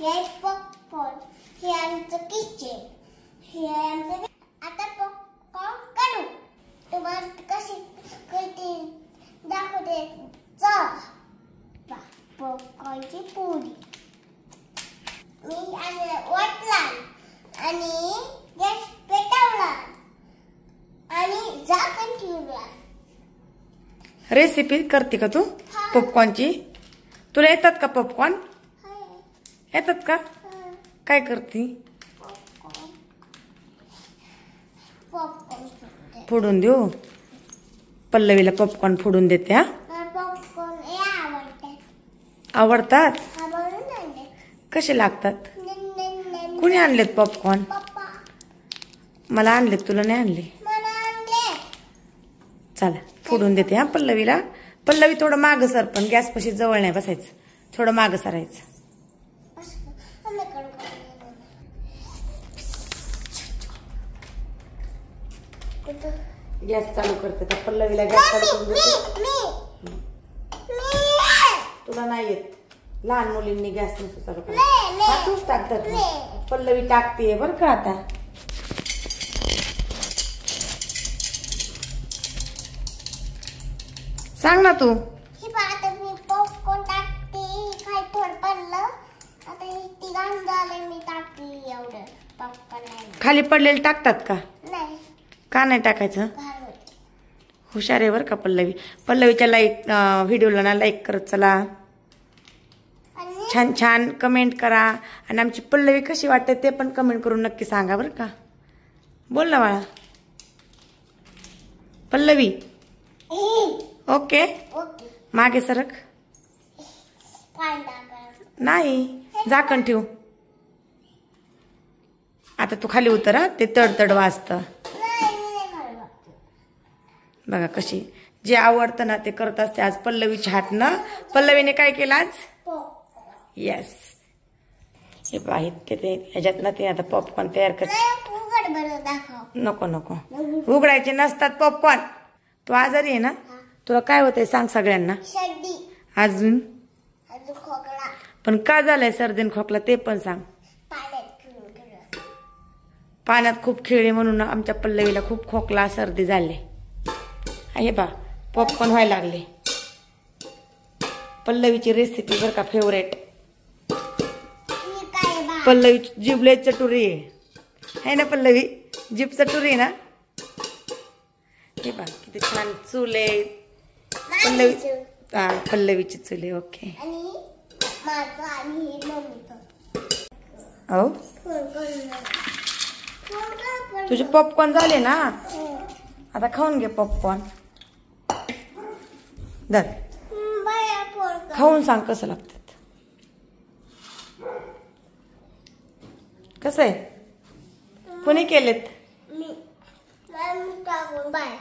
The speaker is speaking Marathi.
हे पॉपकॉर्न, हे आमचं किचन, हे आमचं. आता पॉपकॉर्न काढू. तुम्हाला कशी करते दाखवते. चला पॉपकॉर्नची पुडी मी आज वाटला आणि गॅस पेटवला आणि झाकण ठेवला. रेसिपी करते का तू पॉपकॉर्नची? तुला येतात का पॉपकॉर्न? येतात का? काय करते? फोडून देऊ. पल्लवीला पॉपकॉर्न फोडून देते. हा आवडतात. कसे लागतात? कुणी आणलेत पॉपकॉर्न? मला आणलेत, तुला नाही आणले. चला फोडून देते हा पल्लवीला. पल्लवी थोडं माग सर, पण गॅस पाशी जवळ नाही बसायचं, थोडं माग सरायचं. गॅस चालू करते तर पल्लवीला गॅस चालू करून देते. तुला नाही येत. लहान मुलींनी गॅस नसतो चालू करायचा. तूच टाकतात. पल्लवी टाकते बरं का. आता सांग ना तू. मी पॉपकॉर्न टाकते. काय थोडं पडलं आता ती घाण झाले. मी टाकते एवढं पॉपकॉर्न. खाली पडलेलं टाकतात का? नाही. का नाही टाकायचं? हुशार आहे बरं का पल्लवी. पल्लवीच्या व्हिडिओला ना लाईक करत चला. छान छान कमेंट करा. आणि आमची पल्लवी कशी वाटते ते पण कमेंट करून नक्की सांगा बरं का. बोल ना बाळा. पल्लवी ओके. मागे सरक. नाही झाकण ठेवू. आता तू खाली उतर हा. ते तडतड वाजतं. बघा कशी जे आवडतं ना ते करत असते. आज पल्लवीच्या हातनं. पल्लवीने काय केलं आज? येस. हे पाहिजे ते ह्याच्यात ना ते आता पॉपकॉर्न तयार करते. नको नको उघडायचे नसतात पॉपकॉर्न. तू आजारी आहे ना? तुला काय होतंय सांग सगळ्यांना. अजून खोकला. पण का झालंय सर्दी खोकला ते पण सांग. पाण्यात खूप खेळले म्हणून आमच्या पल्लवीला खूप खोकला सर्दी झाली. हे बा पॉपकॉर्न व्हायला लागले. पल्लवीची रेसिपी बरं का फेवरेट. पल्लवीची जिभले चटुरी आहे ना पल्लवी. जीभ चटुरी आहे ना. हे बा किती छान चुले. पल्लवीची चुले. ओके. हो तुझे पॉपकॉर्न झाले ना. आता खाऊन घे पॉपकॉर्न. दर खाऊन सांग कसं लागतात. कसं आहे? कोणी केलेत? बाय.